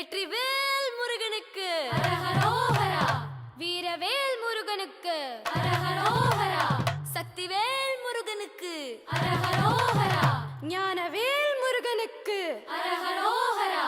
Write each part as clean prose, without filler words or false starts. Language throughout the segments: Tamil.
வெற்றிவேல் முருகனுக்கு அரஹரோஹரா, வீரவேல் முருகனுக்கு அரஹரோஹரா, சக்திவேல் முருகனுக்கு அரஹரோஹரா, ஞானவேல் முருகனுக்கு அரஹரோஹரா.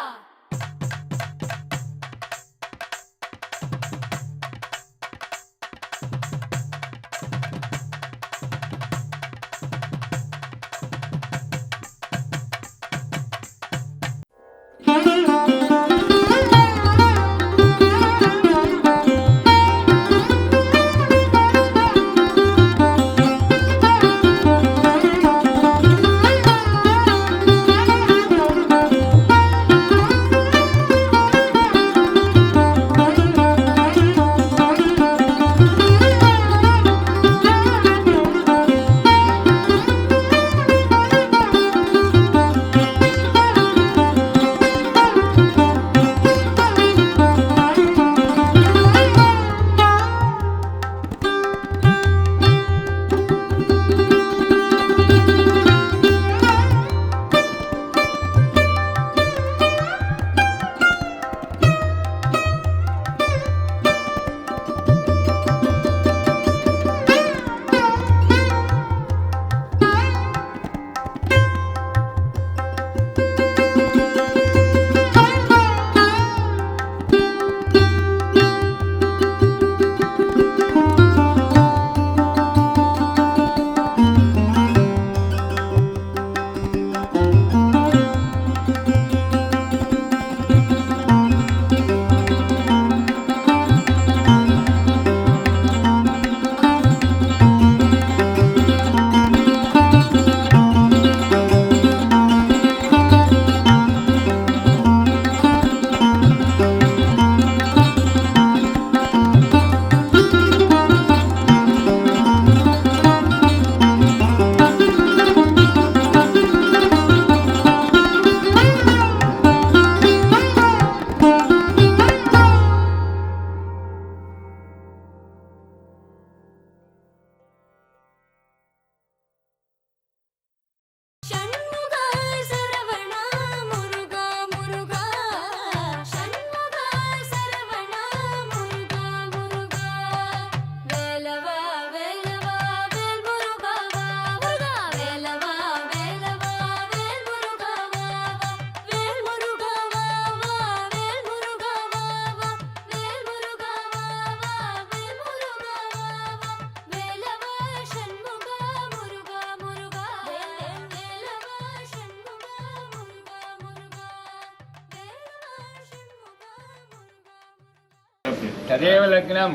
तदेव लग्नं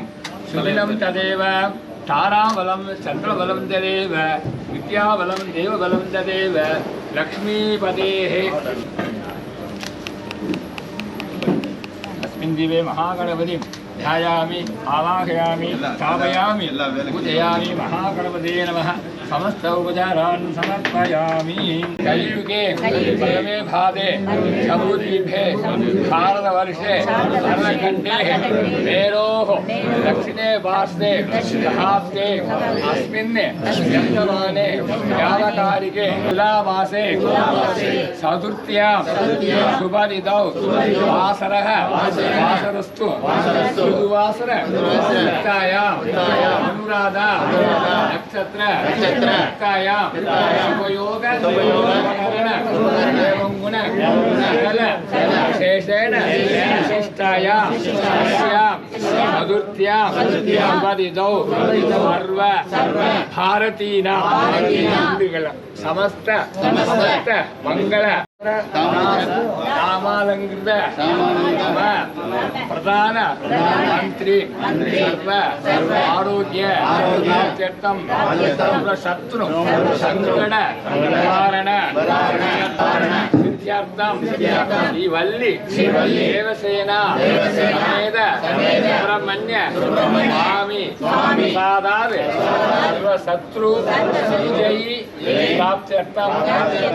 सुदिनं तदेव ताराबलं चन्द्रबलं तदेव विद्याबलं देवबलं तदेव लक्ष्मीपतेः अस्मिन् दिवे महागणपतिं ध्यायामि आवाहयामि स्थापयामि पूजयामि महागणपते नमः समस्त उपचारान् समर्पयामि कलियुगे प्रथमे भादे शबूद्वीपे भारतवर्षे अर्धखण्डे मेरोः दक्षिणे पार्श्वे सहाब्दे अस्मिन् वर्तमाने व्यावकारिके तुलामासे चतुर्थ्यां शुभतिथौ वासरः वासरस्तु बुधवासर युक्तायां अनुराधा नक्षत्र युक्तायां शुभयोग एवं गुण सकल विशेषेण विशिष्टायां चतुर्थ्यां शुभतिथौ सर्व भारतीनां समस्त मंगल नामालंकृत प्रधान मंत्री सर्व आरोग्य शत्रु संकट निवारण सिद्ध्यर्थम श्रीवल्ली देवसेना समेत सुब्रह्मण्य स्वामी प्रसादात् सर्व शत्रु विजयी प्राप्त्यर्थम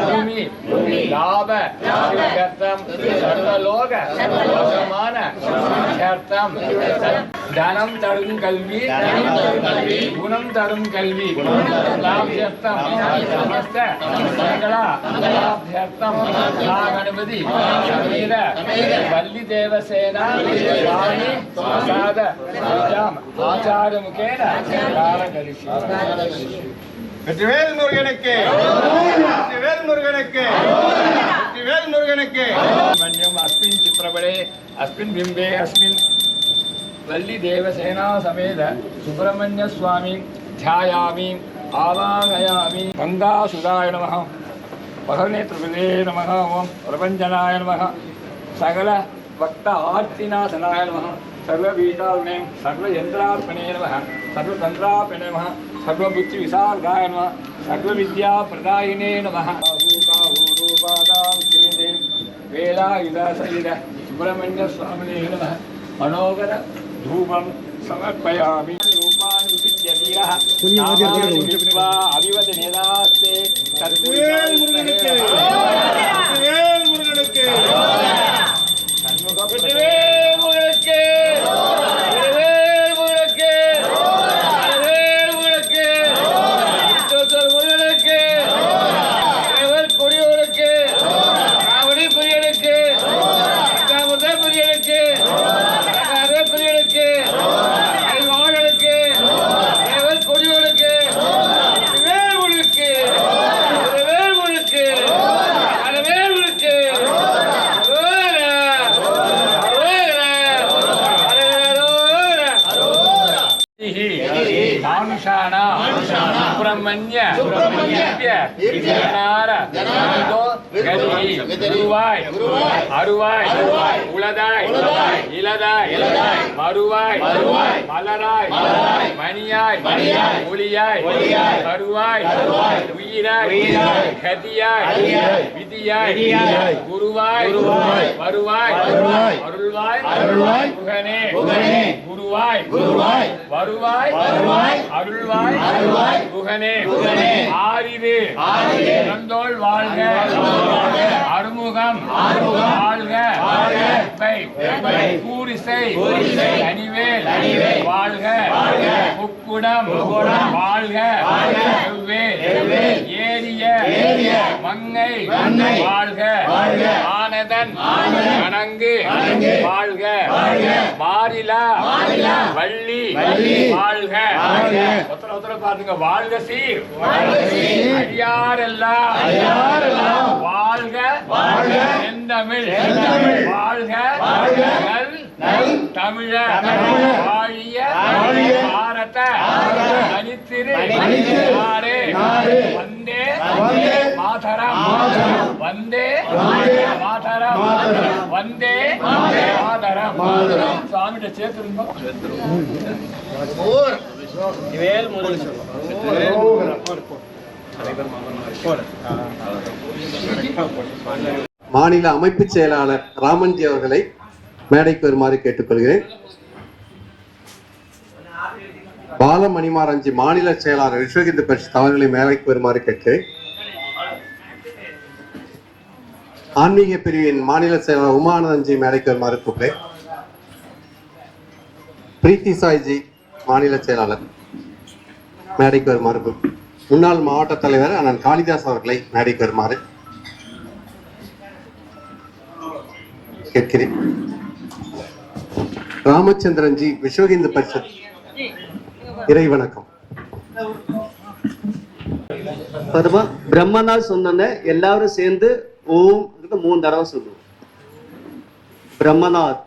भूमि लाभ सिद्ध्यर्थम सर्वलोक वर्तमान सिद्ध्यर्थम தனம் தரும் கல்வி குணம் தரும் கல்வி லாபியர்த்தம் சமஸ்த மங்களாபியர்த்தம் கணபதி சமேத வள்ளி தேவசேனா சுவாமி பிரசாத ஆச்சார முகேன காரகரிஷி. வெற்றிவேல் முருகனுக்கு, வெற்றிவேல் முருகனுக்கு, வெற்றிவேல் முருகனுக்கு. மன்யம் அஸ்மின் சித்திரபடே அஸ்மின் பிம்பே அஸ்மின் வள்ளி தேவசேனா சமேத சுப்பிரமணிய சுவாமி தியாயாமி ஆவாகயாமி. கங்காசுதாய நமः, பகவநேத்ரபிதே நமः, ஓம் பிரபஞ்சனாய நமः, சகல பக்த ஆர்த்திநாசனாய நமः, சர்வபீஜாருணே சர்வயந்திரார்ப்பணே நமः, சர்வதந்திரார்ப்பணே நமः, சர்வபுத்தி விசார்காய நமः, சர்வவித்யாபிரதாயினே நமः. வேலாயுதசகித சுப்பிரமணிய சுவாமினே நமः. மனோகர धूपं समर्पयामि. रूपाणि विचित्य धीरः नामानि कृत्वा अभिवदनेदास्ते வெற்றிவேல் முருகனுக்கு, வெற்றிவேல் முருகனுக்கு. வெற்றிவேல் முருகனுக்கு, வெற்றிவேல் முருகனுக்கு, வெற்றிவேல் முருகனுக்கு, முருகனுக்கு, வெற்றிவேல் கொடியோனுக்கு, காவடி பிரியனுக்கு, காமத பிரியனுக்கு, பிரியனுக்கு, ஐவாளனுக்கு, தேவல் கொடியோனுக்கு, வேல் முழுக்கு, வேல் முழுக்கு, வேல் முழுக்கு. சுப்பிரமணிய குருவாய் அருவாய் உளதாய் இலதாய் மறுவாய் மலராய் மணியாய் ஒளியாய் கருவாய் உயிராய் கதியாய் விதியாய் குருவாய் வருவாய் அருள்வாய் முகனே குருவாய் வருவாய் அருள்வாய் குகனே ஆரிது இறந்தோள் வாழ்க அறுமுகம் வாழ்க கூரிசை அணிவேல் வாழ்க முக்குடம் வாழ்க ஏரிய மங்கை வாழ்க ஆனதன் அணங்கு வாழ்க மாறிலா வள்ளி வாழ்க. பாருங்க, வாழ்க சீர் அடியாரெல்லாம் வாழ்க செந்தமிழ் வாழ்க நல் தமிழ வாழிய பாரத தனித்திரு வந்தே மாதரம் வந்தே மாதரம் வந்தே மாதரம். சுவாமிகிட்ட சேர்த்துருந்தோம். மாநில அமைப்பு செயலாளர் ராமன்ஜி அவர்களை மேடைக்கு வருமாறு கேட்டுக்கொள்கிறேன். பாலமணிமாரஞ்சி மாநில செயலாளர் விஸ்வகிந்து பரிஷத் அவர்களை மேடைக்கு வருமாறு கேட்கிறேன். ஆன்மீக பிரிவின் மாநில செயலாளர் உமானந்தஞ்சி மேடைக்கு வருமாறு கூப்பிடுறேன். பிரீத்தி சாய்ஜி மாநில செயலாளர் மேடைக்கு வருமாறு முன்னாள் மாவட்ட தலைவர் அண்ணன் காளிதாஸ் அவர்களை மேடைக்கு வருமாறு கேட்கிறேன். ராமச்சந்திரன்ஜி விஸ்வகிந்து பரிஷத் இறை வணக்கம். பிரம்மநாத் சொன்ன எல்லாரும் சேர்ந்து ஓம் 3 தடவை சொல்லுவோம். பிரம்மநாத்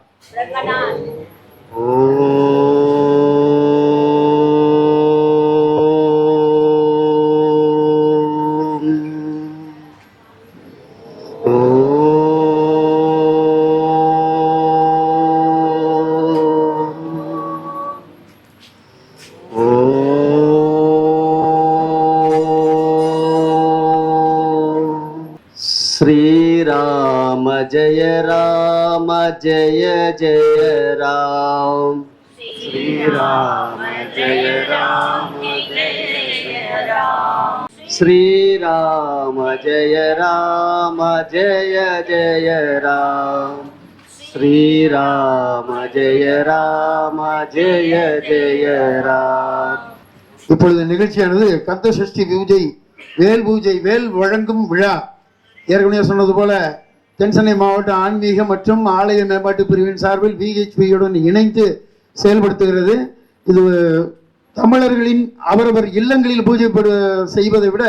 श्रीराम जय राम जय जय राम श्रीराम जय राम जय राम श्रीराम जय राम जय जय राम ஸ்ரீராம ஜெய ராம ஜெய ஜெய ராம். இப்பொழுது நிகழ்ச்சியானது கந்த சஷ்டி பூஜை, வேல் பூஜை, வேல் வழங்கும் விழா. ஏற்கனவே சொன்னது போல தென்சென்னை மாவட்ட ஆன்மீக மற்றும் ஆலய மேம்பாட்டு பிரிவின் சார்பில் VHPயுடன் இணைந்து செயல்படுத்துகிறது. இது தமிழர்களின் அவரவர் இல்லங்களில் பூஜை செய்வதை விட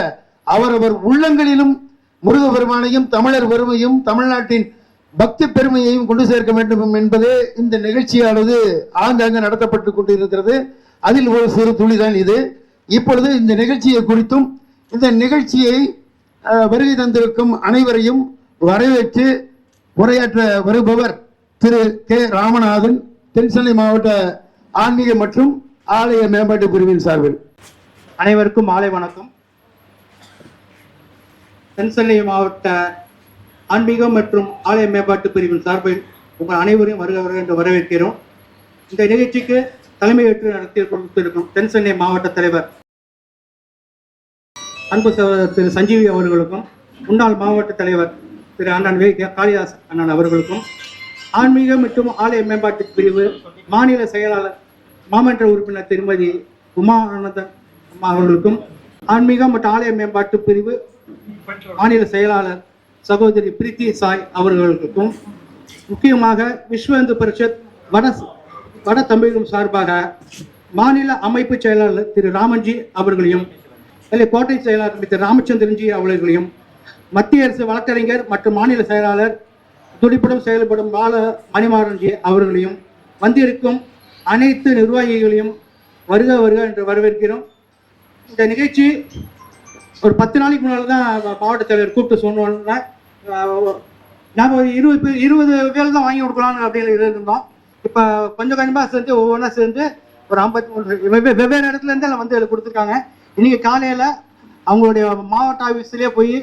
அவரவர் உள்ளங்களிலும் முருகப்பெருமானையும் தமிழர் பெருமையும் தமிழ்நாட்டின் பக்தி பெருமையையும் கொண்டு சேர்க்க வேண்டும் என்பதே இந்த நிகழ்ச்சியானது ஆங்காங்க நடத்தப்பட்டு கொண்டிருக்கிறது. அதில் ஒரு சிறு துளிதான் இது. இப்பொழுது இந்த நிகழ்ச்சியை குறித்தும் இந்த நிகழ்ச்சியை வருகை தந்திருக்கும் அனைவரையும் வரவேற்று உரையாற்ற வருபவர் திரு K. ராமநாதன், தென்சென்னை மாவட்ட ஆன்மீக மற்றும் ஆலய மேம்பாட்டு பிரிவின் சார்பில். அனைவருக்கும் மாலை வணக்கம். தென்சென்னை மாவட்ட ஆன்மீகம் மற்றும் ஆலய மேம்பாட்டு பிரிவின் சார்பில் உங்கள் அனைவரையும் வருக என்று வரவேற்கிறோம். இந்த நிகழ்ச்சிக்கு தலைமையேற்று நடத்தி கொடுத்திருக்கும் தென்சென்னை மாவட்ட தலைவர் அன்பு சகோதரர் திரு சஞ்சீவி அவர்களுக்கும், முன்னாள் மாவட்ட தலைவர் திரு அண்ணன் காளிதாஸ் அண்ணன் அவர்களுக்கும், ஆன்மீக மற்றும் ஆலய மேம்பாட்டு பிரிவு மாநில செயலாளர் மாமன்ற உறுப்பினர் திருமதி உமா ஆனந்தன் அவர்களுக்கும், ஆன்மீக மற்றும் ஆலய மேம்பாட்டு பிரிவு மாநில செயலாளர் சகோதரி பிரீத்தி சாய் அவர்களுக்கும், முக்கியமாக விஸ்வ இந்து பரிஷத் வட தமிழகம் சார்பாக மாநில அமைப்பு செயலாளர் திரு ராமன்ஜி அவர்களையும், கோட்டை செயலாளர் திரு ராமச்சந்திரன்ஜி அவர்களையும், மத்திய அரசு வழக்கறிஞர் மற்றும் மாநில செயலாளர் துடிப்புடன் செயல்படும் பால மணிமாறன்ஜி அவர்களையும், வந்திருக்கும் அனைத்து நிர்வாகிகளையும் வருக வருக என்று வரவேற்கிறோம். இந்த நிகழ்ச்சி ஒரு 10 நாளைக்கு முன்னால் தான் மாவட்ட தலைவர் கூப்பிட்டு சொன்னோன்னா நாங்கள் ஒரு 20 பேர் தான் வாங்கி கொடுக்கலான்னு அப்படின்னு இருந்தோம். இப்போ கொஞ்சம் கொஞ்சமாக சேர்ந்து ஒவ்வொன்றா சேர்ந்து ஒரு 53 வெவ்வேறு இடத்துல இருந்து எல்லாம் வந்து கொடுத்துருக்காங்க. இன்னைக்கு காலையில் அவங்களுடைய மாவட்ட ஆஃபீஸ்லேயே போய்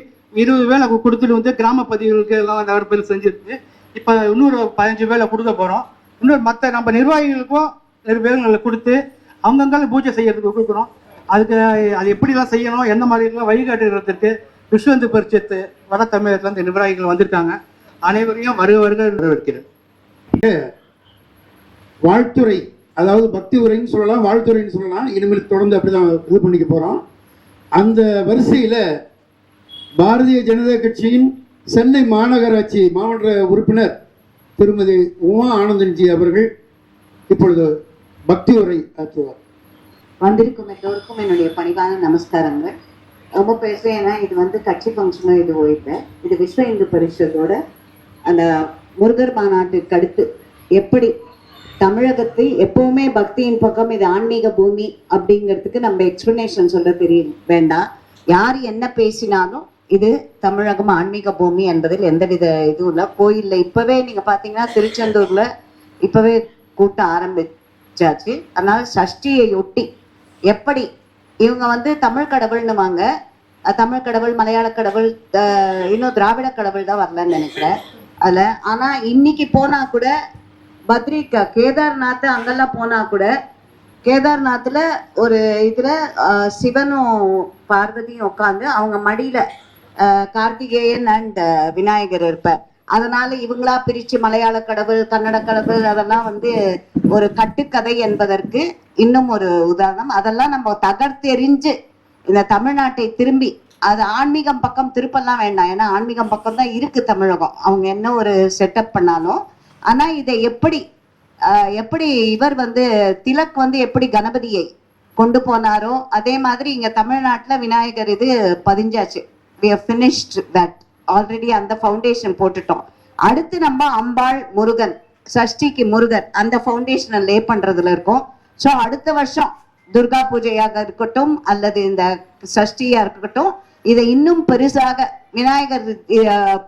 20 வேலை கொடுத்துட்டு வந்து கிராம பதிவுகளுக்கு எல்லாம் நிறைய பேர் செஞ்சுருக்கு. இப்போ இன்னொரு 15 வேலை கொடுக்க போகிறோம். இன்னொரு மற்ற நம்ம நிர்வாகிகளுக்கும் நிறைய வேலைகளை கொடுத்து அவங்கங்கால பூஜை செய்யறதுக்கு கொடுக்குறோம். அதுக்கு அது எப்படிலாம் செய்யணும், எந்த மாதிரிலாம் வழிகாட்டுறதுக்கு விஸ்வ இந்து பரிஷத்து வட தமிழகத்தில் இந்த நிர்வாகிகள் வந்திருக்காங்க. அனைவரையும் வருக வருக வரவேற்கிறேன். வாழ்த்துறை, அதாவது பக்தி உரைன்னு சொல்லலாம், வாழ்த்துறைன்னு சொல்லலாம். இனிமேல் தொடர்ந்து அப்படிதான் இது பண்ணிக்க போறோம். அந்த வரிசையில் பாரதிய ஜனதா கட்சியின் சென்னை மாநகராட்சி மாவட்ட உறுப்பினர் திருமதி உமா ஆனந்தன்ஜி அவர்கள் இப்பொழுது பக்தி உரை ஆற்றுவார். வந்திருக்கும் எல்லோருக்கும் என்னுடைய பணிவான நமஸ்காரங்கள். ரொம்ப பேசுகிறேன், ஏன்னா இது வந்து கட்சி ஃபங்க்ஷனும் இது ஓய்வு. இது விஸ்வ இந்து பரிஷத்தோட அந்த முருகர் மாநாட்டுக்கு அடுத்து எப்படி தமிழகத்தை எப்பவுமே பக்தியின் பக்கம் இது ஆன்மீக பூமி அப்படிங்கிறதுக்கு நம்ம எக்ஸ்பிளனேஷன் சொல்ல தெரிய வேண்டாம். யார் என்ன பேசினாலும் இது தமிழகம் ஆன்மீக பூமி என்பதில் எந்தவித இதுவும் இல்லை. கோயிலில் இப்போவே நீங்கள் பார்த்தீங்கன்னா திருச்செந்தூரில் இப்போவே கூட்டம் ஆரம்பிச்சாச்சு. அதனால சஷ்டியை ஒட்டி எப்படி இவங்க வந்து தமிழ் கடவுள்னுவாங்க, தமிழ் கடவுள், மலையாள கடவுள், இன்னும் திராவிட கடவுள் தான் வரலன்னு நினைக்கிறேன் அதில். ஆனால் இன்னைக்கு போனால் கூட கேதார்நாத் அங்கெல்லாம் போனால் கூட கேதார்நாத்தில் ஒரு இதில் சிவனும் பார்வதியும் உட்காந்து அவங்க மடியில் கார்த்திகேயன் அண்ட் விநாயகர் இருப்பார். அதனால இவங்களா பிரிச்சு மலையாள கடவுள், கன்னட கடவுள் அதெல்லாம் வந்து ஒரு கட்டுக்கதை என்பதற்கு இன்னும் ஒரு உதாரணம். அதெல்லாம் நம்ம தகர்த்தெறிஞ்சு இந்த தமிழ்நாட்டை திரும்பி அது ஆன்மீகம் பக்கம் திருப்பெல்லாம் வேண்டாம். ஏன்னா ஆன்மீகம் பக்கம் தான் இருக்கு தமிழகம், அவங்க என்ன ஒரு செட்டப் பண்ணாலும். ஆனா இதை எப்படி இவர் வந்து திலக் வந்து எப்படி கணபதியை கொண்டு போனாரோ அதே மாதிரி இங்க தமிழ்நாட்டுல விநாயகர் இது பதிஞ்சாச்சு. we have finished that already. அந்த ஃபவுண்டேஷன் போட்டுட்டோம். அடுத்து நம்ம அம்பாள், முருகன், சஷ்டிக்கு முருகன் அந்த ஃபவுண்டேஷனை லே பண்றதுல இருக்கோம். ஸோ அடுத்த வருஷம் துர்கா பூஜையாக இருக்கட்டும் அல்லது இந்த சஷ்டியா இருக்கட்டும், இதை இன்னும் பெருசாக விநாயகர்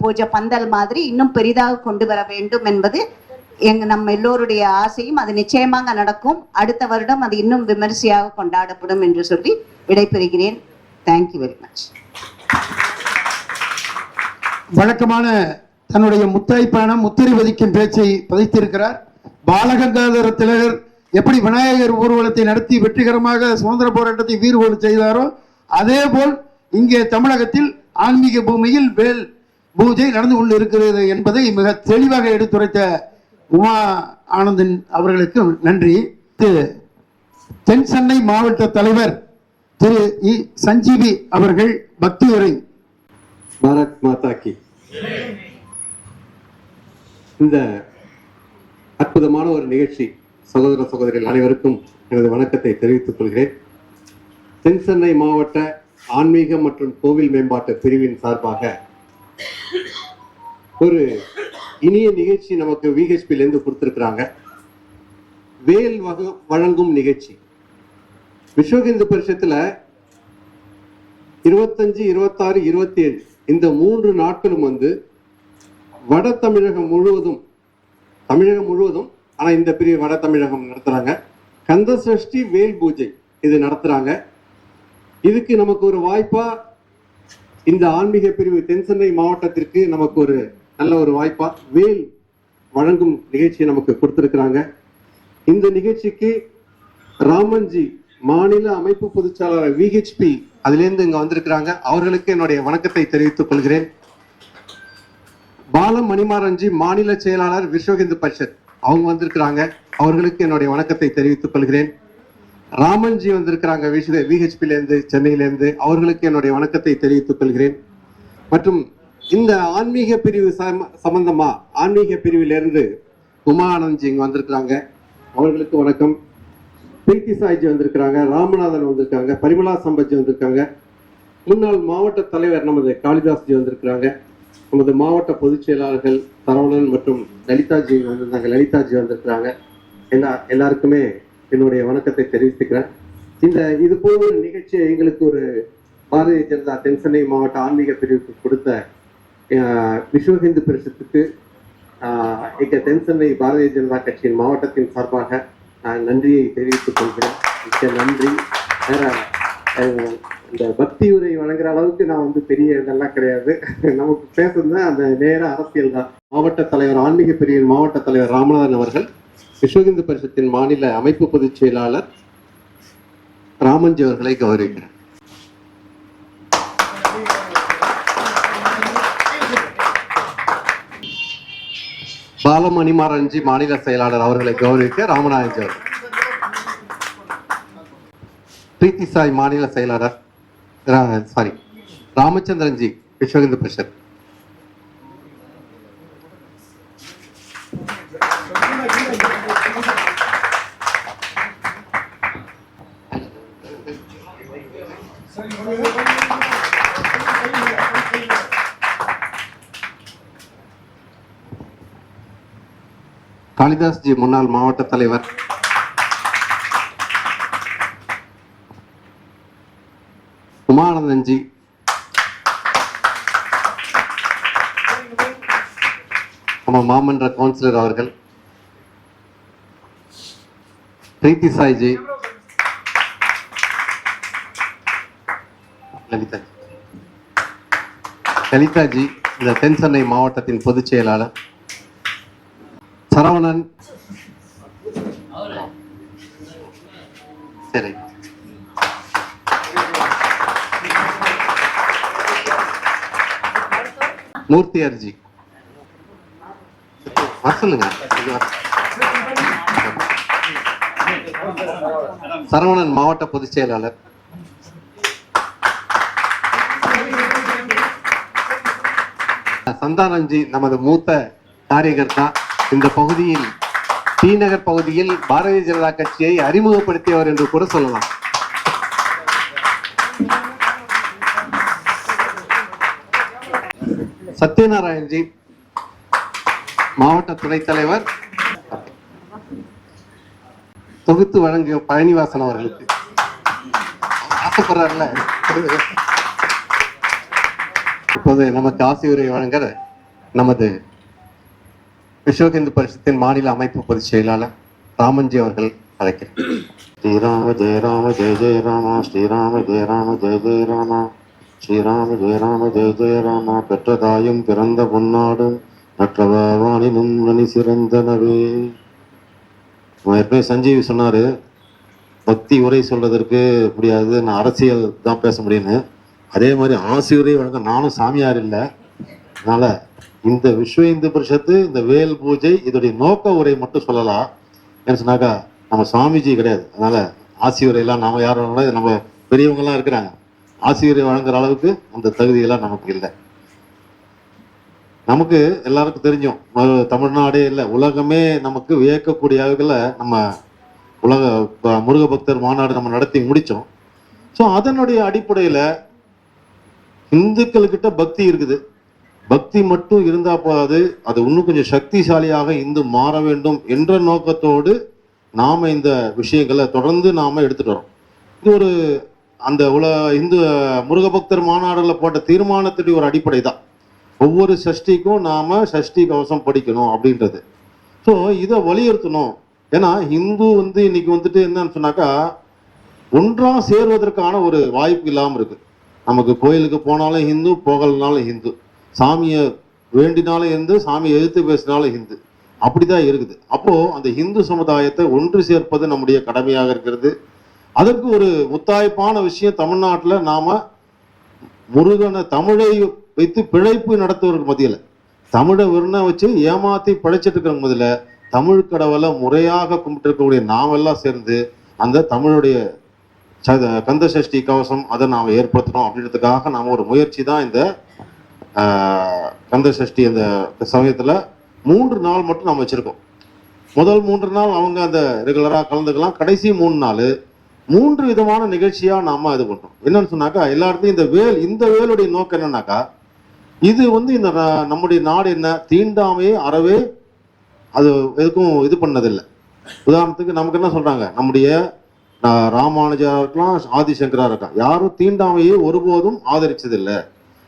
பூஜை பந்தல் மாதிரி இன்னும் பெரிதாக கொண்டு வர வேண்டும் என்பது நம்ம எல்லோருடைய ஆசையும். அது நிச்சயமாக நடக்கும். அடுத்த வருடம் அது இன்னும் விமரிசையாக கொண்டாடப்படும் என்று சொல்லி விடைபெறுகிறேன். Thank you very much. வழக்கமான தன்னுடைய முத்தாய்ப்பான முத்திரைவதிக்கும் பேச்சை பதித்திருக்கிறார். பாலகங்காதர திலகர் எப்படி விநாயகர் ஊர்வலத்தை நடத்தி வெற்றிகரமாக சுதந்திர போராட்டத்தை வீறுபோடு செய்தாரோ அதே போல் இங்கே தமிழகத்தில் ஆன்மீக பூமியில் வேல் பூஜை நடந்து கொண்டு இருக்கிறது என்பதை மிக தெளிவாக எடுத்துரைத்த உமா ஆனந்தன் அவர்களுக்கு நன்றி. தென் சென்னை மாவட்ட தலைவர் திரு இ சஞ்சீவி அவர்கள் பக்தி உரை. பாரத் மாதா கி. இந்த அற்புதமான ஒரு நிகழ்ச்சி சகோதர சகோதரிகள் அனைவருக்கும் எனது வணக்கத்தை தெரிவித்துக் கொள்கிறேன். தென் சென்னை மாவட்ட ஆன்மீக மற்றும் கோவில் மேம்பாட்டு பிரிவின் சார்பாக ஒரு இனிய நிகழ்ச்சி நமக்கு விஹெச்பியிலேருந்து கொடுத்துருக்குறாங்க. வேல் வழங்கும் நிகழ்ச்சி. விஸ்வ இந்து பரிஷத்துல 25, 26, 27 இந்த 3 நாட்களும் வட தமிழகம் முழுவதும் ஆனா இந்த பிரிவு வட தமிழகம் நடத்துறாங்க. கந்த சஷ்டி வேல் பூஜை இது நடத்துறாங்க. இதுக்கு நமக்கு ஒரு வாய்ப்பா இந்த ஆன்மீக பிரிவு தென் சென்னை மாவட்டத்திற்கு நமக்கு ஒரு நல்ல ஒரு வாய்ப்பா வேல் வழங்கும் நிகழ்ச்சியை நமக்கு கொடுத்திருக்கிறாங்க. இந்த நிகழ்ச்சிக்கு ராமன்ஜி மாநில அமைப்பு பொதுச்செயலாளர் விஹெச்பி அதிலிருந்து இங்க வந்திருக்கிறாங்க. அவர்களுக்கு என்னுடைய வணக்கத்தை தெரிவித்துக் கொள்கிறேன். பாலம் மணிமாறன்ஜி மாநில செயலாளர் விஸ்வ இந்து பரிஷத் அவங்க வந்திருக்கிறாங்க. அவர்களுக்கு என்னுடைய வணக்கத்தை தெரிவித்துக் கொள்கிறேன். ராமன்ஜி வந்திருக்கிறாங்க விஹெச்பியிலேருந்து சென்னையிலேருந்து. அவர்களுக்கு என்னுடைய வணக்கத்தை தெரிவித்துக் கொள்கிறேன். மற்றும் இந்த ஆன்மீக பிரிவு சம்பந்தமா ஆன்மீக பிரிவிலிருந்து உமா ஆனந்த்ஜி இங்க வந்திருக்கிறாங்க. அவர்களுக்கு வணக்கம். பிரீத்தி சாய்ஜி வந்திருக்கிறாங்க. ராமநாதன் வந்திருக்காங்க. பரிமலா சம்பத்ஜி வந்திருக்காங்க. முன்னாள் மாவட்ட தலைவர் நமது காளிதாஸ்ஜி வந்திருக்கிறாங்க. நமது மாவட்ட பொதுச் செயலாளர்கள் சரவணன் மற்றும் லலிதாஜி வந்திருந்தாங்க. லலிதாஜி வந்திருக்கிறாங்க. எல்லாருக்குமே என்னுடைய வணக்கத்தை தெரிவித்துக்கிறேன். இது போல ஒரு நிகழ்ச்சியை எங்களுக்கு ஒரு பாரதிய ஜனதா தென் சென்னை மாவட்ட ஆன்மீக பிரிவுக்கு கொடுத்த விஸ்வ இந்து பரிஷத்துக்கு எங்க தென் சென்னை பாரதிய ஜனதா கட்சியின் மாவட்டத்தின் சார்பாக நான் நன்றியை தெரிவித்துக் கொள்கிறேன். மிக்க நன்றி. இந்த பக்தி உரை வழங்குற அளவுக்கு நான் பெரிய இதெல்லாம் கிடையாது. நமக்கு பேசுறது அந்த நேர அரசியல் தான். மாவட்ட தலைவர் ஆன்மீக பிரிவின் மாவட்ட தலைவர் ராமநாதன் அவர்கள் விஸ்வ இந்து பரிஷத்தின் மாநில அமைப்பு பொதுச் செயலாளர் ராமன்ஜி அவர்களை கௌரவிக்கிறார். பாலமணிமாறன்ஜி மாநில செயலாளர் அவர்களை கௌரவிக்க ராமநாதன்ஜி அவர்கள். பிரீத்தி சாய் மாநில செயலாளர் ராமச்சந்திரன்ஜி விஸ்வ இந்து பரிஷத். காளிதாஸ்ஜி முன்னாள் மாவட்ட தலைவர். உமானந்தன்ஜி. நம்ம மாமன்ற கவுன்சிலர் அவர்கள். பிரீத்தி சாய்ஜி. லலிதாஜி இந்த தென் சென்னை மாவட்டத்தின் பொதுச் செயலாளர். சரவணன். சரி. மூர்த்தி அர்ஜி சொல்லுங்க. சரவணன் மாவட்ட பொதுச் செயலாளர். சந்தானம்ஜி நமது மூத்த காரியகர்த்தா. இந்த பகுதியில் டி நகர் பகுதியில் பாரதிய ஜனதா கட்சியை அறிமுகப்படுத்தியவர் என்று கூட சொல்லலாம். சத்யநாராயண்ஜி மாவட்ட துணைத் தலைவர். தொகுத்து வழங்கிய பழனிவாசன் அவர்களுக்கு ஆசைப்படுறாருல. இப்போது நமக்கு ஆசியுரை வழங்க நமது விஸ்வ இந்து பரிஷத்தின் மாநில அமைப்பு பொதுச் செயலாளர் ராமன்ஜி அவர்கள் அழைக்கிறார். ஸ்ரீராம ஜெய ராம ஜெய ஜெய ராமா, ஸ்ரீராம ஜெய ராம ஜெய ஜெய ராமா, ஸ்ரீராம ஜெய ராம ஜெய ஜெய ராமா. பெற்றதாயும் பிறந்த பொன்னாடும் மற்றவானினும் மணி சிறந்தனவே. ஏற்கனவே சஞ்சீவி சொன்னாரு, பக்தி உரை சொல்றதற்கு முடியாது, நான் அரசியல் தான் பேச முடியும்னு. அதே மாதிரி ஆசியுரை வழங்க நானும் சாமியார் இல்லை, அதனால இந்த விஸ்வ இந்து பரிஷத்து இந்த வேல் பூஜை இதோடைய நோக்க உரை மட்டும் சொல்லலாம். என்ன சொன்னாக்கா நம்ம சுவாமிஜி கிடையாது, அதனால ஆசியுரையெல்லாம் நாம யாரும் நம்ம பெரியவங்கெல்லாம் இருக்கிறாங்க, ஆசியுரை வழங்குற அளவுக்கு அந்த தகுதியெல்லாம் நமக்கு இல்லை. நமக்கு எல்லாருக்கும் தெரிஞ்சோம், தமிழ்நாடே இல்லை உலகமே நமக்கு வியக்கக்கூடிய அளவுல நம்ம உலக முருக பக்தர் மாநாடு நம்ம நடத்தி முடித்தோம். ஸோ அதனுடைய அடிப்படையில் இந்துக்கள்கிட்ட பக்தி இருக்குது, பக்தி மட்டும் இருந்தா போதாது, அது இன்னும் கொஞ்சம் சக்திசாலியாக இந்து மாற வேண்டும் என்ற நோக்கத்தோடு நாம இந்த விஷயங்களை தொடர்ந்து நாம எடுத்துட்டு வரோம். இது ஒரு அந்த இந்து முருக பக்தர் மாநாடுல போட்ட தீர்மானத்துடைய ஒரு அடிப்படை தான். ஒவ்வொரு சஷ்டிக்கும் நாம சஷ்டி கவசம் படிக்கணும் அப்படின்றது. ஸோ இதை வலியுறுத்தணும். ஏன்னா இந்து இன்னைக்கு என்னன்னு சொன்னாக்கா ஒன்றா சேர்வதற்கான ஒரு வாய்ப்பு இல்லாமல் இருக்கு. நமக்கு கோயிலுக்கு போனாலும் ஹிந்து, போகலனாலும் ஹிந்து, சாமியை வேண்டினாலும் ஹிந்து, சாமியை எதிர்த்து பேசினாலும் ஹிந்து, அப்படிதான் இருக்குது. அப்போ அந்த ஹிந்து சமுதாயத்தை ஒன்று சேர்ப்பது நம்முடைய கடமையாக இருக்கிறது. அதற்கு ஒரு முத்தாய்ப்பான விஷயம், தமிழ்நாட்டில் நாம முருகனை தமிழை வைத்து பிழைப்பு நடத்துவதற்கு மத்தியில், தமிழை விருண்ண வச்சு ஏமாத்தி பிழைச்சிட்டு இருக்கிறவங்க மத்தியில் தமிழ் கடவுளை முறையாக கும்பிட்டு இருக்கக்கூடிய நாமெல்லாம் சேர்ந்து அந்த தமிழுடைய கந்த சஷ்டி கவசம் அதை நாம் ஏற்படுத்தணும் அப்படின்றதுக்காக நாம் ஒரு முயற்சி தான் இந்த கந்த சஷ்டி அந்த சமயத்தில் 3 நாள் மட்டும் நாம் வச்சுருக்கோம். முதல் 3 நாள் அவங்க அந்த ரெகுலராக கலந்துக்கலாம். கடைசி 3 நாள் 3 விதமான நிகழ்ச்சியாக நாம் இது பண்ணுறோம். என்னன்னு சொன்னாக்கா எல்லா இடத்துலையும் இந்த வேலுடைய நோக்கம் என்னன்னாக்கா, இது இந்த நம்முடைய நாடு என்ன தீண்டாமையே அறவே அது எதுக்கும் இது பண்ணதில்லை. உதாரணத்துக்கு நமக்கு என்ன சொல்கிறாங்க, நம்முடைய ராமானுஜா இருக்கலாம், ஆதிசங்கரா இருக்கலாம், யாரும் தீண்டாமையை ஒருபோதும் ஆதரிச்சதில்லை.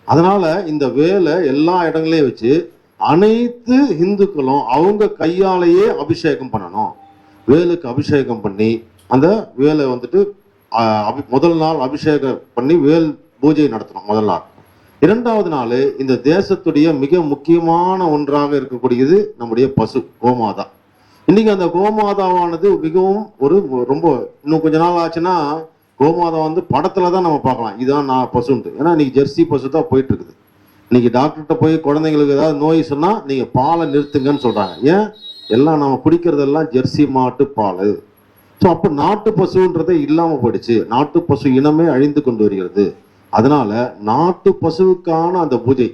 அதனால இந்த வேலை எல்லா இடங்களையும் வச்சு அனைத்து இந்துக்களும் அவங்க கையாலேயே அபிஷேகம் பண்ணணும். வேலுக்கு அபிஷேகம் பண்ணி அந்த வேலை முதல் நாள் அபிஷேகம் பண்ணி வேல் பூஜை நடத்தணும் முதல் நாள். 2வது நாள் இந்த தேசத்துடைய மிக முக்கியமான ஒன்றாக இருக்கக்கூடியது நம்முடைய பசு கோமாதா. இன்னைக்கு அந்த கோமாதாவானது மிகவும் ரொம்ப இன்னும் கொஞ்ச நாள் ஆச்சுன்னா கோமாதா படத்துல தான் நம்ம பார்க்கலாம், இதான் நான் பசுன்ட்டு. ஏன்னா இன்னைக்கு ஜெர்சி பசு தான் போயிட்டு இருக்குது. இன்னைக்கு டாக்டர்கிட்ட போய் குழந்தைங்களுக்கு ஏதாவது நோய் சொன்னா நீங்க பாலை நிறுத்துங்கன்னு சொல்றாங்க. ஏன்? எல்லாம் நம்ம குடிக்கிறதெல்லாம் ஜெர்சி மாட்டு பால். ஸோ அப்போ நாட்டு பசுன்றதே இல்லாம போயிடுச்சு, நாட்டு பசு இனமே அழிந்து கொண்டு வருகிறது. அதனால நாட்டு பசுவுக்கான அந்த பூஜை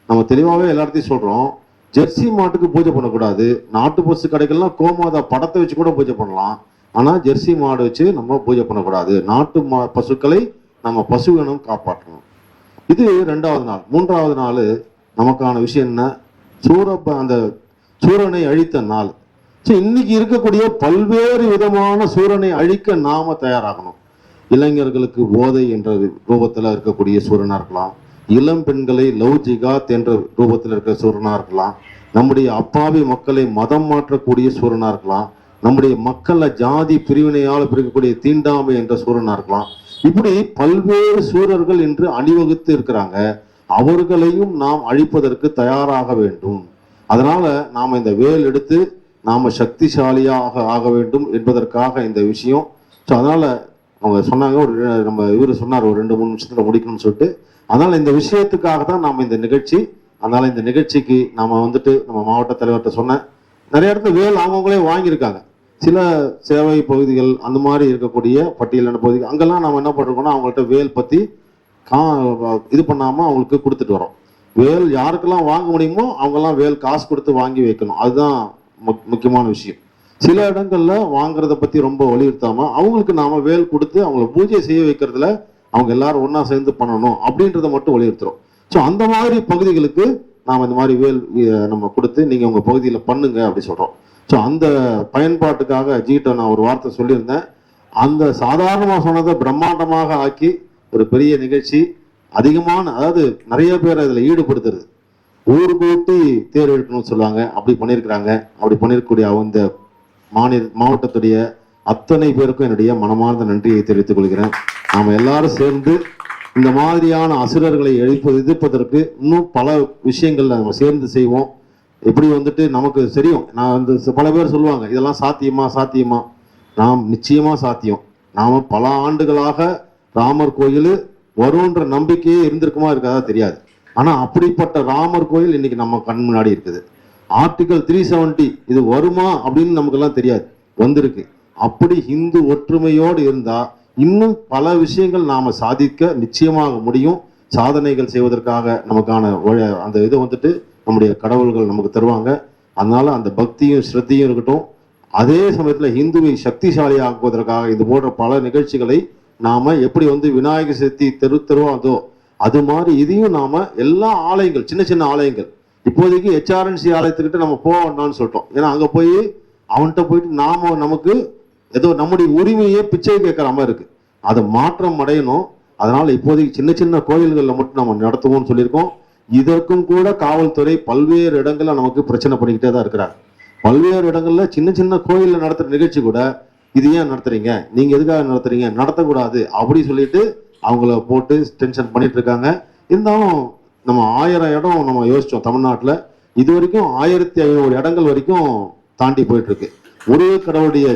நம்ம தெளிவாகவே எல்லாத்தையும் சொல்றோம். ஜெர்சி மாட்டுக்கு பூஜை பண்ணக்கூடாது, நாட்டு பசு கடைகள்லாம் கோமாதா படத்தை வச்சு கூட பூஜை பண்ணலாம், ஆனா ஜெர்சி மாடு வச்சு நம்ம பூஜை பண்ணக்கூடாது. நாட்டு பசுக்களை நம்ம பசு இனம் காப்பாற்றணும். இது 2வது நாள். 3வது நாள் நமக்கான விஷயம் என்ன, அந்த சூரனை அழித்த நாள். ஸோ இன்னைக்கு இருக்கக்கூடிய பல்வேறு விதமான சூரனை அழிக்க நாம தயாராகணும். இளைஞர்களுக்கு போதை என்ற ரூபத்தில் இருக்கக்கூடிய சூரனா இருக்கலாம், இளம் பெண்களை லவ் ஜிகாத் என்ற ரூபத்தில் இருக்கிற சூரனா இருக்கலாம், நம்முடைய அப்பாவி மக்களை மதம் மாற்றக்கூடிய சூரனா இருக்கலாம், நம்முடைய மக்களை ஜாதி பிரிவினையால் பிரிக்கக்கூடிய தீண்டாமை என்ற சூரனா இருக்கலாம். இப்படி பல்வேறு சூரர்கள் என்று அணிவகுத்து இருக்கிறாங்க. அவர்களையும் நாம் அழிப்பதற்கு தயாராக வேண்டும். அதனால நாம இந்த வேல் எடுத்து நாம சக்திசாலியாக ஆக வேண்டும் என்பதற்காக இந்த விஷயம். ஸோ அதனால அவங்க சொன்னாங்க, நம்ம இவர் சொன்னார் ஒரு 2-3 நிமிஷத்துல முடிக்கணும்னு சொல்லிட்டு. அதனால இந்த விஷயத்துக்காக தான் நாம இந்த நிகழ்ச்சி. அதனால இந்த நிகழ்ச்சிக்கு நாம நம்ம மாவட்ட தலைவர்கிட்ட சொன்னேன், நிறைய இடத்துல வேல் அவங்களே வாங்கியிருக்காங்க. சில சேவை பகுதிகள் அந்த மாதிரி இருக்கக்கூடிய பட்டியலான பகுதிகள் அங்கெல்லாம் நம்ம என்ன பண்ணிருக்கோம்னா அவங்கள்ட்ட வேல் பத்தி இது பண்ணாம அவங்களுக்கு கொடுத்துட்டு வரோம். வேல் யாருக்கெல்லாம் வாங்க முடியுமோ அவங்கெல்லாம் வேல் காசு கொடுத்து வாங்கி வைக்கணும், அதுதான் முக்கியமான விஷயம். சில இடங்கள்ல வாங்குறத பத்தி ரொம்ப வலியுறுத்தாம அவங்களுக்கு நாம வேல் கொடுத்து அவங்கள பூஜை செய்ய வைக்கிறதுல அவங்க எல்லாரும் ஒன்னா சேர்ந்து பண்ணணும் அப்படின்றத மட்டும் வலியுறுத்துறோம். ஸோ அந்த மாதிரி பகுதிகளுக்கு நாம இந்த மாதிரி வேல் நம்ம கொடுத்து நீங்க உங்க பகுதியில பண்ணுங்க அப்படி சொல்றோம். ஸோ அந்த பயன்பாட்டுக்காக ஜிகிட்ட நான் ஒரு வார்த்தை சொல்லியிருந்தேன். அந்த சாதாரணமாக சொன்னதை பிரம்மாண்டமாக ஆக்கி ஒரு பெரிய நிகழ்ச்சி, அதிகமான அதாவது நிறைய பேர் அதில் ஈடுபடுத்துறது, ஊர் கூட்டி தேர் இழுக்கணும்னு சொல்லுவாங்க, அப்படி பண்ணியிருக்கிறாங்க. அப்படி பண்ணிருக்கக்கூடிய அந்த மாவட்டத்துடைய அத்தனை பேருக்கும் என்னுடைய மனமார்ந்த நன்றியை தெரிவித்துக் கொள்கிறேன். நாம எல்லாரும் சேர்ந்து இந்த மாதிரியான அசுரர்களை எதிர்ப்பதற்கு இன்னும் பல விஷயங்கள் நம்ம சேர்ந்து செய்வோம். எப்படி நமக்கு தெரியும், நான் பல பேர் சொல்லுவாங்க இதெல்லாம் சாத்தியமா, நாம் நிச்சயமா சாத்தியம். நாம பல ஆண்டுகளாக ராமர் கோயில் வரும்ன்ற நம்பிக்கையே இருந்திருக்குமா இருக்காதா தெரியாது. ஆனா அப்படிப்பட்ட ராமர் கோயில் இன்னைக்கு நம்ம கண் முன்னாடி இருக்குது. ஆர்டிகல் 370 இது வருமா அப்படின்னு நமக்கெல்லாம் தெரியாது, வந்திருக்கு. அப்படி இந்து ஒற்றுமையோடு இருந்தா இன்னும் பல விஷயங்கள் நாம சாதிக்க நிச்சயமாக முடியும். சாதனைகள் செய்வதற்காக நமக்கான அந்த இதை வந்துட்டு நம்முடைய கடவுள்கள் நமக்கு தருவாங்க. அதனால அந்த பக்தியும் ஸ்ரத்தையும் இருக்கட்டும். அதே சமயத்துல இந்துவை சக்திசாலி ஆக்குவதற்காக இது போன்ற பல நிகழ்ச்சிகளை நாம எப்படி விநாயகர் சதுர்த்தி தெருவோ அதோ அது மாதிரி இதையும் நாம எல்லா ஆலயங்கள், சின்ன சின்ன ஆலயங்கள், இப்போதைக்கு HRNC ஆலயத்துக்கிட்ட நம்ம போக வேண்டாம்னு சொல்லிட்டோம். ஏன்னா அங்க போய் அவன்கிட்ட போயிட்டு நமக்கு ஏதோ நம்முடைய உரிமையே பிச்சை கேட்கற மாதிரி இருக்கு. அதை மாற்றம் அடையணும். அதனால இப்போதைக்கு சின்ன சின்ன கோயில்களில் மட்டும் நம்ம நடத்துவோம்னு சொல்லியிருக்கோம். இதற்கும் கூட காவல்துறை பல்வேறு இடங்கள்ல நமக்கு பிரச்சனை பண்ணிக்கிட்டே தான் இருக்கிறாங்க. பல்வேறு இடங்கள்ல சின்ன சின்ன கோயில்ல நடத்துற நிகழ்ச்சி கூட இது ஏன் நடத்துறீங்க, நீங்க எதுக்காக நடத்துறீங்க, நடத்தக்கூடாது அப்படி சொல்லிட்டு அவங்கள போட்டு டென்ஷன் பண்ணிட்டு இருக்காங்க. இருந்தாலும் நம்ம 1000 இடம் நம்ம யோசிச்சோம் தமிழ்நாட்டில். இது வரைக்கும் 1500 இடங்கள் வரைக்கும் தாண்டி போயிட்டு இருக்கு. ஒரே கடவுளுடைய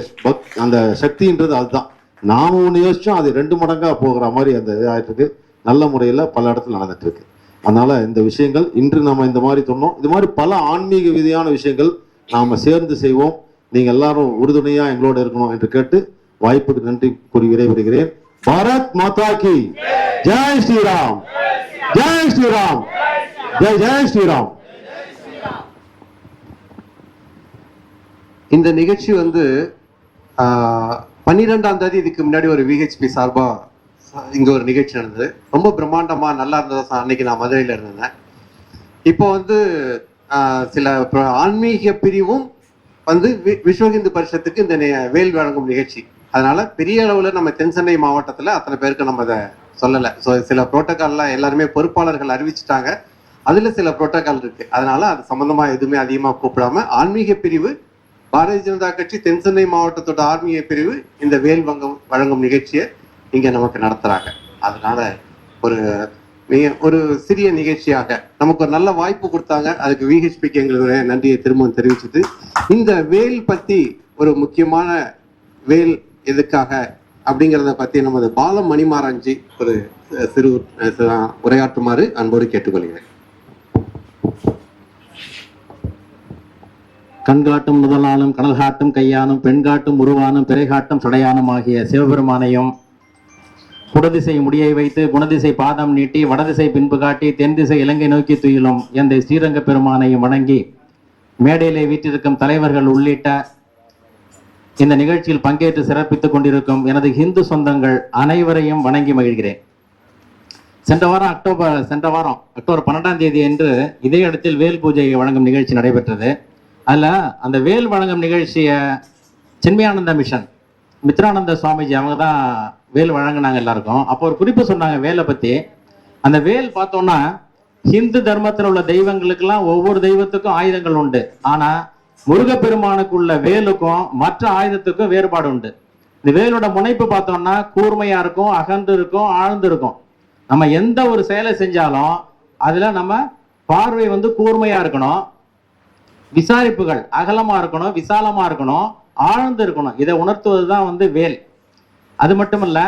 அந்த சக்தின்றது அதுதான். நாம ஒன்று யோசிச்சோம், அது 2 மடங்கா போகிற மாதிரி அந்த ஆயிட்டு இருக்கு. நல்ல முறையில் பல இடத்துல நடந்துட்டு இருக்கு. அதனால இந்த விஷயங்கள் இன்று நம்ம இந்த மாதிரி சொன்னோம். இது மாதிரி பல ஆன்மீக விதியான விஷயங்கள் நாம சேர்ந்து செய்வோம். நீங்க எல்லாரும் உறுதுணையா எங்களோட இருக்கணும் என்று கேட்டு வாய்ப்புக்கு நன்றி கூறி விடைபெறுகிறேன். பாரத் மாதா கி ஜெய் ஸ்ரீராம், ஜெய் ஸ்ரீராம், ஜெய் ஜெய் ஸ்ரீராம். இந்த நிகழ்ச்சி 12ஆம் தேதி இதுக்கு முன்னாடி ஒரு VHP சார்பா இங்க ஒரு நிகழ்ச்சி நடந்தது. ரொம்ப பிரம்மாண்டமா நல்லா இருந்தது. அன்னைக்கு நான் மதுரையில இருந்தேன். இப்போ சில ஆன்மீக பிரிவும் விஸ்வ இந்து பரிஷத்துக்கு இந்த வேல் வழங்கும் நிகழ்ச்சி. அதனால பெரிய அளவுல நம்ம தென்சென்னை மாவட்டத்துல அத்தனை பேருக்கு நம்ம அதை சொல்லலை. ஸோ சில புரோட்டோகால்லாம் எல்லாருமே பொறுப்பாளர்கள் அறிவிச்சுட்டாங்க. அதுல சில புரோட்டோகால் இருக்கு. அதனால அது சம்பந்தமா எதுவுமே அதிகமா கூப்பிடாம ஆன்மீக பிரிவு பாரதிய ஜனதா கட்சி தென்சென்னை மாவட்டத்தோட ஆன்மீக பிரிவு இந்த வேல் வழங்கும் நிகழ்ச்சியை இங்க நமக்கு நடத்துறாங்க. அதனால ஒரு சிறிய நிகழ்ச்சியாக நமக்கு ஒரு நல்ல வாய்ப்பு கொடுத்தாங்க. அதுக்கு VHPக்கு எங்களுடைய நன்றியை திரும்பவும் தெரிவிச்சுட்டு, இந்த வேல் பத்தி ஒரு முக்கியமான வேல் எதுக்காக அப்படிங்கிறத பத்தி நமது பாலம் மணிமாராஞ்சி ஒரு சிறு உரையாற்றுமாறு அன்போடு கேட்டுக்கொள்கிறேன். கண்காட்டும் முதலானும் கடல் காட்டும் கையானும் பெண் காட்டும் உருவானும் பிறை காட்டும் சடையானும் ஆகிய சிவபெருமானையும் குடதிசை முடியை வைத்து குணதிசை பாதம் நீட்டி வடதிசை பின்பு காட்டி தென் திசை இலங்கை நோக்கி துயிலும் எந்த ஸ்ரீரங்க பெருமானையும் வணங்கி மேடையிலே வீற்றிருக்கும் தலைவர்கள் உள்ளிட்ட இந்த நிகழ்ச்சியில் பங்கேற்று சிறப்பித்துக் கொண்டிருக்கும் எனது இந்து சொந்தங்கள் அனைவரையும் வணங்கி மகிழ்கிறேன். சென்ற வாரம் அக்டோபர் 12ஆம் தேதி அன்று இதே இடத்தில் வேல் பூஜை வழங்கும் நிகழ்ச்சி நடைபெற்றது. அதில் அந்த வேல் வழங்கும் நிகழ்ச்சியை சின்மயானந்த மிஷன் மித்ரானந்த சுவாமிஜி அவங்க தான் வேல் வழங்கினாங்க எல்லாருக்கும். அப்போ ஒரு குறிப்பு சொன்னாங்க வேலை பற்றி. அந்த வேல் பார்த்தோம்னா ஹிந்து தர்மத்தில் உள்ள தெய்வங்களுக்கெல்லாம் ஒவ்வொரு தெய்வத்துக்கும் ஆயுதங்கள் உண்டு. ஆனால் முருகப்பெருமானுக்குள்ள வேலுக்கும் மற்ற ஆயுதத்துக்கும் வேறுபாடு உண்டு. இந்த வேலோட முனைப்பு பார்த்தோம்னா கூர்மையா இருக்கும், அகன்று இருக்கும், ஆழ்ந்து இருக்கும். நம்ம எந்த ஒரு செயலை செஞ்சாலும் அதுல நம்ம பார்வை கூர்மையா இருக்கணும், விசாரிப்புகள் அகலமா இருக்கணும், விசாலமா இருக்கணும், ஆழ்ந்து இருக்கணும். இதை உணர்த்துவது தான் வேல். அது மட்டுமல்ல,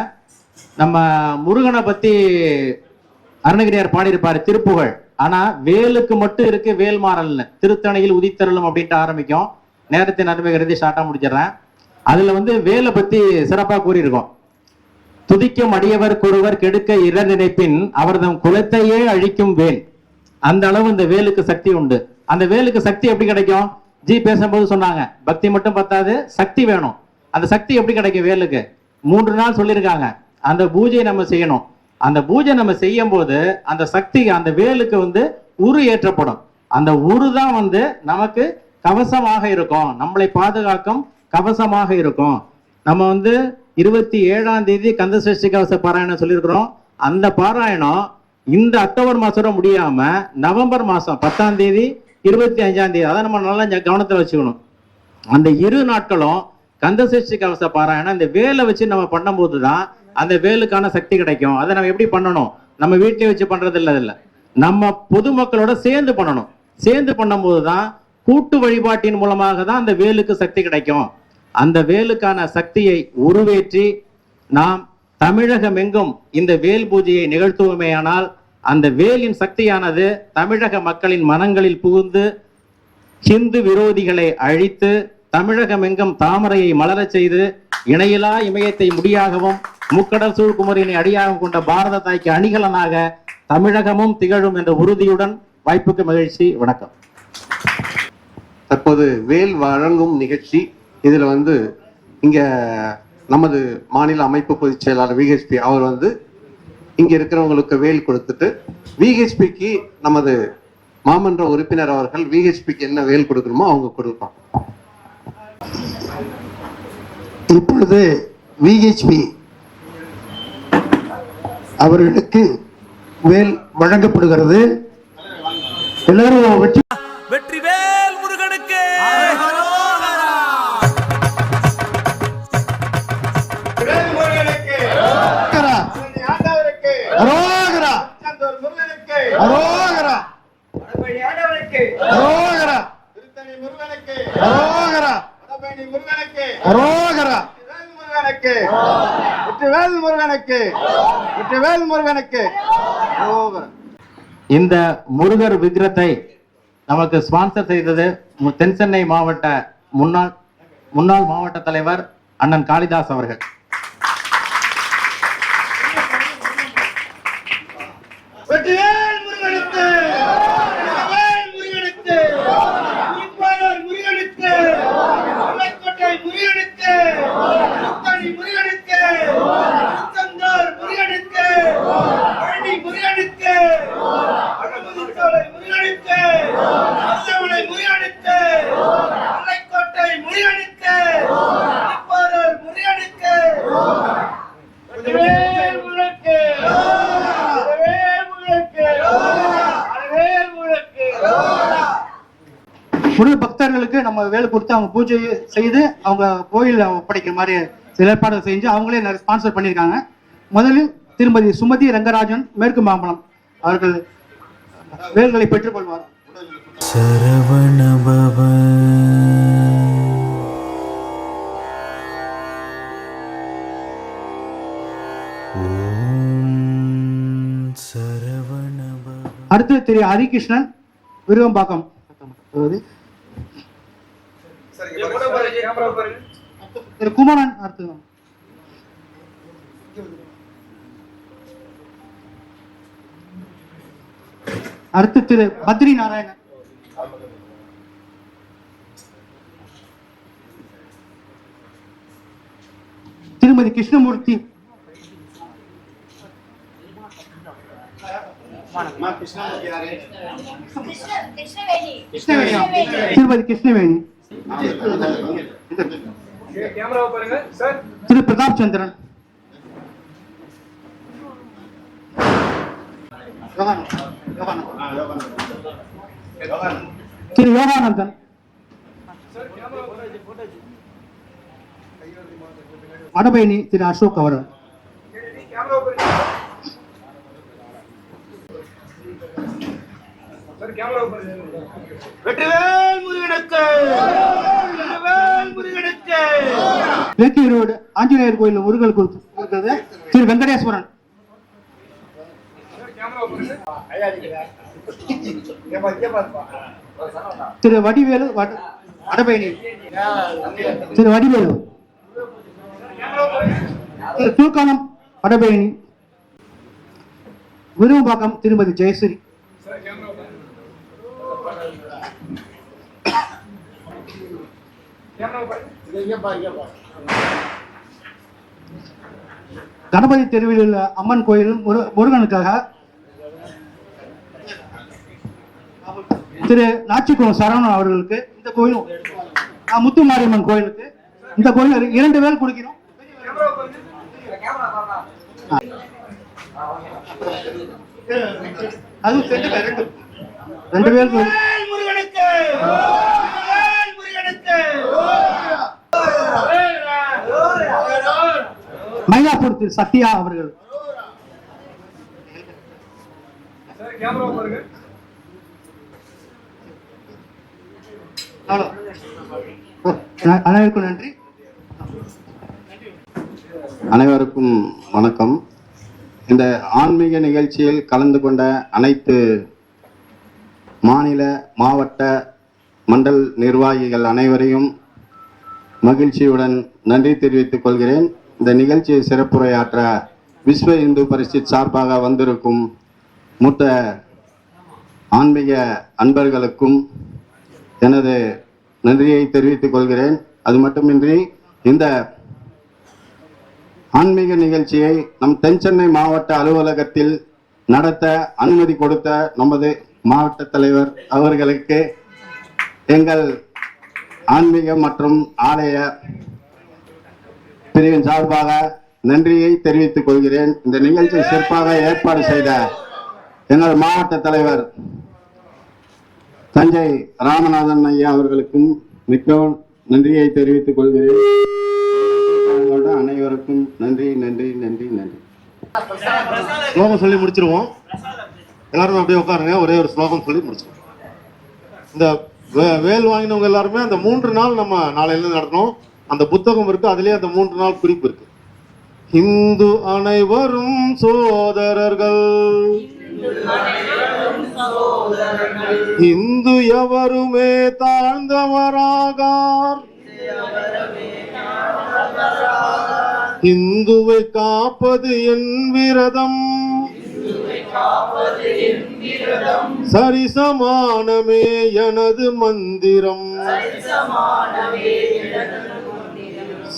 நம்ம முருகனை பத்தி அருணகிரியார் பாடியிருப்பாரு திருப்புகழ். ஆனா வேலுக்கு மட்டும் இருக்கு வேல்மாறல்னு. திருத்தணையில் உதித்தருளும் அப்படின்ட்டு ஆரம்பிக்கும். நேரத்தின் அருமை கருதி ஷார்ட்டா முடிச்சிடறேன். அதுல வேலை பத்தி சிறப்பா கூறியிருக்கோம். துதிக்கும் அடியவர் குருவர் கெடுக்க இற நினைப்பின் அவர்தம் குலத்தையே அழிக்கும் வேல். அந்த அளவு இந்த வேலுக்கு சக்தி உண்டு. அந்த வேலுக்கு சக்தி எப்படி கிடைக்கும்? பேசும்போது சொன்னாங்க, பக்தி மட்டும் பத்தாது, சக்தி வேணும். அந்த சக்தி எப்படி கிடைக்கும் வேலுக்கு? 3 நாள் சொல்லியிருக்காங்க. அந்த பூஜையை நம்ம செய்யணும். அந்த பூஜை நம்ம செய்யும் போது அந்த சக்தி அந்த வேலுக்கு உரு ஏற்றப்படும். அந்த உரு தான் நமக்கு கவசமாக இருக்கும், நம்மளை பாதுகாக்கும் கவசமாக இருக்கும். நம்ம 27ஆம் தேதி கந்த சஷ்டி கவச பாராயணம் சொல்லியிருக்கிறோம். அந்த பாராயணம் இந்த அக்டோபர் மாசம் முடியாம நவம்பர் மாசம் 10ஆம் தேதி 25ஆம் தேதி, அதை நம்ம நல்லா கவனத்தில் வச்சுக்கணும். அந்த 2 நாட்களும் கந்த சஷ்டி கவச பாராயணம் இந்த வேலை வச்சு நம்ம பண்ணும்போது தான் அந்த வேலுக்கான சக்தி கிடைக்கும். அதை நம்ம எப்படி பண்ணணும்? நம்ம வீட்டிலே வச்சு பண்றது இல்லை, நம்ம பொதுமக்களோட சேர்ந்து பண்ணணும். சேர்ந்து பண்ணும்போது தான் கூட்டு வழிபாட்டின் மூலமாக தான் அந்த வேலுக்கு சக்தி கிடைக்கும். அந்த வேலுக்கான சக்தியை உருவேற்றி நாம் தமிழகம் எங்கும் இந்த வேல் பூஜையை நிகழ்த்துவோமேயானால் அந்த வேலின் சக்தியானது தமிழக மக்களின் மனங்களில் புகுந்து ஹிந்து விரோதிகளை அழித்து தமிழகம் எங்கும் தாமரையை மலரச் செய்து இணையிலா இமயத்தை முடியாகவும் முக்கடல் சூழ் குமரினை அடியாகவும் கொண்ட பாரத தாய்க்கு அணிகலனாக தமிழகமும் திகழும் என்ற உறுதியுடன் வாய்ப்புக்கு மகிழ்ச்சி. வணக்கம். தற்போது வேல் வழங்கும் நிகழ்ச்சி. இதில் இங்க நமது மாநில அமைப்பு பொதுச் செயலாளர் விஹெச்பி அவர் இங்க இருக்கிறவங்களுக்கு வேல் கொடுத்துட்டு விஹெச்பிக்கு நமது மாமன்ற உறுப்பினர் அவர்கள் விஹெச்பிக்கு என்ன வேல் கொடுக்கணுமோ அவங்க கொடுப்பாங்க. இப்பொழுது விஹெச்பி அவர்களுக்கு வேல் வழங்கப்படுகிறது. எல்லாரும் வெற்றிவேல் முருகனுக்கு இந்த முருகர் விக்கிரத்தை நமக்கு ஸ்பான்சர் செய்தது தென்சென்னை மாவட்ட முன்னாள் மாவட்ட தலைவர் அண்ணன் காளிதாஸ் அவர்கள். வெற்றிவேல் முருகனுக்கு, முருகனுக்கு, முருகனுக்கு, மலைக்கோட்டை முருகனுக்கு, முத்தணி முருகனுக்கு, முத்தந்தார் முருகனுக்கு, பழனி முருகனுக்கு, அனுமதித்தோலை முருகனுக்கு, அசவளை முருகனுக்கு, மலைக்கோட்டை முருகனுக்கு, திருப்பாரூர் முருகனுக்கு, வெற்றிவேல் முருகனுக்கு. முருக பக்தர்களுக்கு நம்ம வேலை கொடுத்து அவங்க பூஜை செய்து அவங்க கோயில் ஒப்படைக்கிற மாதிரி சில ஏற்பாடுகள் செஞ்சு அவங்களே ஸ்பான்சர் பண்ணியிருக்காங்க. முதலில் திருமதி சுமதி ரங்கராஜன் மேற்கு மாம்பலம் அவர்கள் வேல்களை பெற்றுக்கொள்வார். சரவணபவ அடுத்து திரு ஹரிகிருஷ்ணன் விருகம்பாக்கம். திரு குமரன் அடுத்து. அடுத்து திரு பத்ரி நாராயணன். திருமதி கிருஷ்ணமூர்த்தி. திருமதி கிருஷ்ணவேணி. திரு பிரதாப் சந்திரன். திரு யோகானந்தன். வடபயணி திரு அசோக் அவர்கள். வெற்றிவேல் முருகனுக்கு, வெற்றிவேல் முருகனுக்கு. இலக்கிய ரோடு ஆஞ்சநேயர் கோயில் முருகல் கொடுத்தது திரு வெங்கடேஸ்வரன். திரு வடிவேலு வடபயணி. திரு வடிவேலு. திரு தூக்கானம் வடபயணி. விரும்பாக்கம் திருமதி ஜெயஸ்ரீ. கணபதி தெருவில் உள்ள அம்மன் கோயில் முருகனுக்காக திரு நாச்சிக்குளம் சரவணன் அவர்களுக்கு இந்த கோயிலும் முத்துமாரியம்மன் கோயிலுக்கு இந்த கோயில் 2 வேல் கொடுக்கிறோம். அது 2 வேல் முருகனுக்கு, முருகனுக்கு. மயிலாப்பூர் திரு சத்யா அவர்கள். அனைவருக்கும் நன்றி. அனைவருக்கும் வணக்கம். இந்த ஆன்மீக நிகழ்ச்சியில் கலந்து கொண்ட அனைத்து மாநில மாவட்ட மண்டல் நிர்வாகிகள் அனைவரையும் மகிழ்ச்சியுடன் நன்றி தெரிவித்துக் கொள்கிறேன். இந்த நிகழ்ச்சியை சிறப்புரையாற்ற விஸ்வ இந்து பரிஷத் சார்பாக வந்திருக்கும் மூத்த ஆன்மீக அன்பர்களுக்கும் எனது நன்றியை தெரிவித்துக் கொள்கிறேன். அது மட்டுமின்றி இந்த ஆன்மீக நிகழ்ச்சியை நம் தென்சென்னை மாவட்ட அலுவலகத்தில் நடத்த அனுமதி கொடுத்த நமது மாவட்ட தலைவர் அவர்களுக்கு எங்கள் ஆன்மீக மற்றும் ஆலய பிரிவின் சார்பாக நன்றியை தெரிவித்துக் கொள்கிறேன். இந்த நிகழ்ச்சியை சிறப்பாக ஏற்பாடு செய்த எங்கள் மாவட்ட தலைவர் தஞ்சை ராமநாதன் ஐயா அவர்களுக்கும் மிகவும் நன்றியை தெரிவித்துக் கொள்கிறேன். அனைவருக்கும் நன்றி நன்றி நன்றி நன்றி. ஸ்லோகம் சொல்லி முடிச்சிருவோம். எல்லாரும் அப்படியே உட்காருங்க. ஒரே ஒரு ஸ்லோகம் சொல்லி முடிச்சிருவோம். இந்த வேல் வாங்கினவங்க எல்லாருமே அந்த 3 நாள் நம்ம நாளையில நடத்தணும். அந்த புத்தகம் இருக்கு, அதுலயே அந்த 3 நாள் குறிப்பு இருக்கு. இந்து அனைவரும் சோதரர்கள், இந்து எவருமே தாழ்ந்தவராகார், இந்துவை காப்பது என் விரதம், சரிசமானமே எனது மந்திரம்,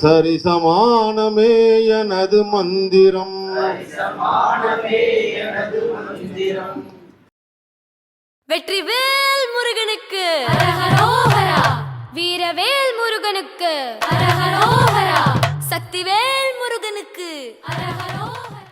சரிசமானமே எனது மந்திரம். வெற்றிவேல் முருகனுக்கு ஹரஹரோஹரா. வீரவேல் முருகனுக்கு ஹரஹரோஹரா. சக்திவேல் முருகனுக்கு ஹரஹரோஹரா.